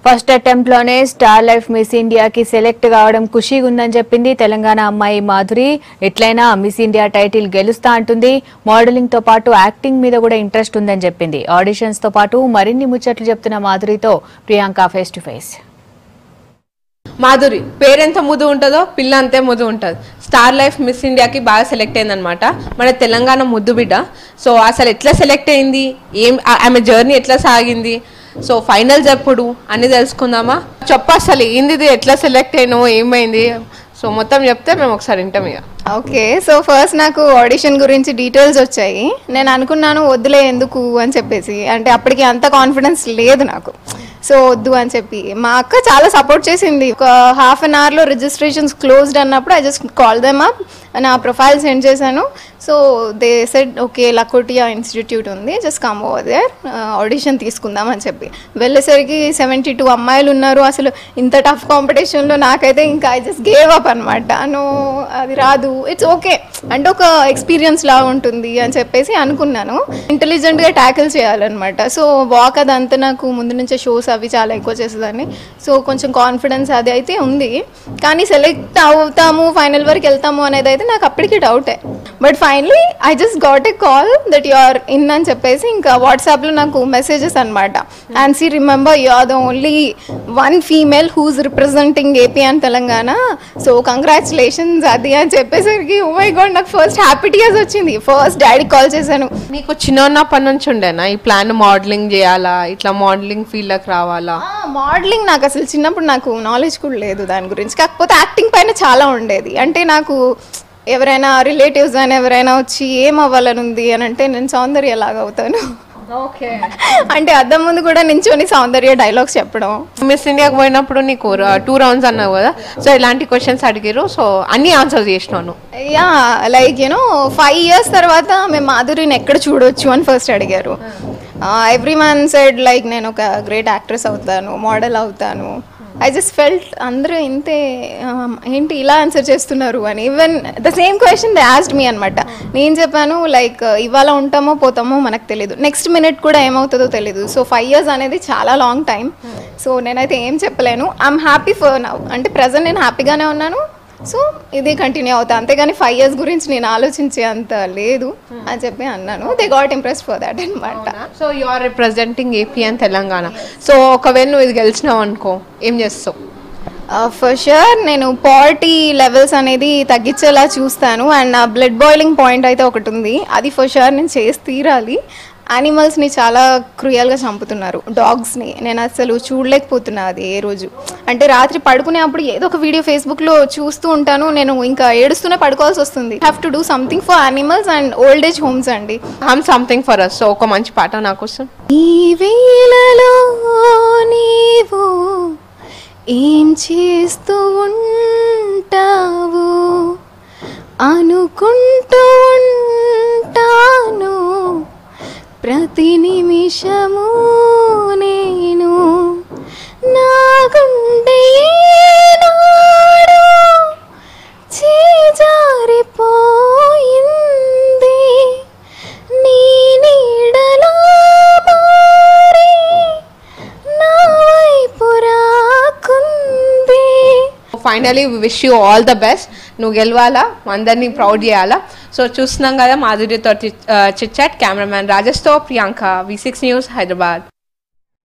First attempt లోనే star life miss ఇండియాకి select కావడం ఖుషీగా ఉందని చెప్పింది తెలంగాణ అమ్మాయి మాధురి. ఎట్లయినా మిస్ ఇండియా టైటిల్ గెలుస్తా అంటుంది. మోడలింగ్ తో పాటు యాక్టింగ్ మీద కూడా ఇంట్రెస్ట్ ఉందని చెప్పింది. ఆడిషన్స్ తో పాటు మరిన్ని ముచ్చట్లు చెప్తున్న మాధురితో Priyanka face to face. Madhuri పేరెంత ముద్దు ఉంటుందో పిల్ల అంతే ముద్దు ఉంటుంది. స్టార్ లైఫ్ మిస్ ఇండియాకి బాగా సెలెక్ట్ అయిందనమాట. మన తెలంగాణ ముద్దు బిడ్డ. సో అసలు ఎట్లా సెలెక్ట్ అయింది, ఆమె జర్నీ ఎట్లా సాగింది, సో ఫైనల్స్ ఎప్పుడు అని తెలుసుకుందామా? చెప్పు అసలు ఏంది, ఎట్లా సెలెక్ట్ అయినావు, ఏమైంది, సో మొత్తం చెప్తే మేము ఒకసారి వింటాం ఇక. ఓకే, సో ఫస్ట్ నాకు ఆడిషన్ గురించి డీటెయిల్స్ వచ్చాయి. నేను అనుకున్నాను వద్దులే ఎందుకు అని చెప్పేసి, అంటే అప్పటికి అంత కాన్ఫిడెన్స్ లేదు నాకు, సో వద్దు అని చెప్పి. మా అక్క చాలా సపోర్ట్ చేసింది. ఒక హాఫ్ అన్ అవర్లో రిజిస్ట్రేషన్స్ క్లోజ్డ్ అన్నప్పుడు I just call them up, నా ప్రొఫైల్ సెండ్ చేశాను. So they said okay Lakhotia institute ఉంది, just come over there, audition తీసుకుందాం అని చెప్పి. వెళ్ళేసరికి 72 అమ్మాయిలు ఉన్నారు. అసలు ఇంత టఫ్ కాంపిటీషన్లో నాకైతే ఇంకా ఐ జస్ట్ గేవ్ అప్ అనమాట. నో అది రాదు, ఇట్స్ ఓకే అంటే ఒక ఎక్స్పీరియన్స్ లా ఉంటుంది అని చెప్పేసి అనుకున్నాను. ఇంటెలిజెంట్గా ట్యాకిల్ చేయాలన్నమాట. సో వాక్ అదంతా నాకు ముందు నుంచే షోస్ అవి చాలా ఎక్కువ చేసేదాన్ని. సో కొంచెం కాన్ఫిడెన్స్ అది అయితే ఉంది. కానీ సెలెక్ట్ అవుతాము ఫైనల్ వరకు వెళ్తాము అనేది అయితే నాకు అప్పటికి డౌటే. But finally I just got a call that you are in అని చెప్పేసి ఇంకా వాట్సాప్లో నాకు మెసేజెస్ అనమాట. And see remember you are the only one female who's representing AP and Telangana, so congratulations అది అని చెప్పేసరికి ఓ మై గాడ్ నాకు ఫస్ట్ హ్యాపీ టీయర్స్ వచ్చింది. ఫస్ట్ డాడీకి కాల్ చేశాను. నీకు చిన్నప్పటి నుంచి ఉండేనా ఈ ప్లాన్, మోడలింగ్ చేయాలా, ఇట్లా మోడలింగ్ ఫీల్డ్కి రావాలా? మోడలింగ్ నాకు అసలు చిన్నప్పుడు నాకు నాలెడ్జ్ కూడా లేదు దాని గురించి. కాకపోతే యాక్టింగ్ పైన చాలా ఉండేది. అంటే నాకు ఎవరైనా రిలేటివ్స్ అని ఎవరైనా వచ్చి ఏం అవ్వాలని ఉంది అని అంటే నేను సౌందర్య లాగా అవుతాను. ఓకే, అంటే అద్దం ముందు కూడా నించొని సౌందర్య డైలాగ్స్ చెప్పడం. మిస్ ఇండియాకి పోయినప్పుడు నీకు 2 రౌండ్స్ అన్నావు కదా, సో ఇలాంటి క్వశ్చన్స్ అడిగారు, సో అన్ని ఆన్సర్ చేసినాను. యా లైక్ యూనో 5 years తర్వాత మేము మాధురిని ఎక్కడ చూడొచ్చు అని ఫస్ట్ అడిగారు. ఎవ్రీ వన్ సెడ్ లైక్ నేను ఒక గ్రేట్ యాక్ట్రెస్ అవుతాను, మోడల్ అవుతాను. ఐ జస్ట్ ఫెల్ట్ అందరూ ఇంతే ఏంటి ఇలా ఆన్సర్ చేస్తున్నారు అని. Even the same question they asked me అనమాట. నేను చెప్పాను లైక్ ఇవాళ ఉంటామో పోతామో మనకు తెలీదు, నెక్స్ట్ మినిట్ కూడా ఏమవుతుందో తెలీదు. సో 5 years అనేది చాలా లాంగ్ టైం. సో నేనైతే ఏం చెప్పలేను. ఐఎమ్ హ్యాపీ ఫర్ నౌ, అంటే ప్రజెంట్ నేను హ్యాపీగానే ఉన్నాను. సో ఇది కంటిన్యూ అవుతా, అంతేగాని 5 years గురించి నేను ఆలోచించే అంత లేదు అని చెప్పి అన్నాను. They got impressed for that అనమాట. So you are representing AP and Telangana. సో ఒకవేళ నువ్వు ఇది గెలిచినావు అనుకో, ఏం చేస్తావు? ఫర్ ష్యూర్ నేను పావర్టీ లెవెల్స్ అనేది తగ్గించేలా చూస్తాను. అండ్ నా బ్లడ్ బాయిలింగ్ పాయింట్ అయితే ఒకటి ఉంది, అది ఫర్ ష్యూర్ నేను చేసి తీరాలి. యానిమల్స్ని చాలా క్రూయల్గా చంపుతున్నారు, డాగ్స్ని. నేను అసలు చూడలేకపోతున్నా అది ఏ రోజు. అంటే రాత్రి పడుకునేప్పుడు ఏదో ఒక వీడియో ఫేస్బుక్లో చూస్తూ ఉంటాను, నేను ఇంకా ఏడుస్తూనే పడుకోవాల్సి వస్తుంది. Have to do something for animals and old age homes అండి. Something for us. సో ఒక మంచి పాట నా కోసం. ఈ వేళలో నీవు ఏం చేస్తూ ఉంటావు అనుకుంటూ ఉంటాను ప్రతి నిమిషము నేను. నా గుండె ఏనాడు చేజారిపోయింది, నీ నీడలో మారి నా వైపు రాకుంది. Finally wish you all the best. నువ్వు గెలవాలా, అందరినీ ప్రౌడ్ చేయాలా. సో చూస్తున్నాం కదా మాధురితో చిట్ చాట్. కెమెరామ్యాన్ రాజేష్తో ప్రియాంక, V6 న్యూస్, హైదరాబాద్.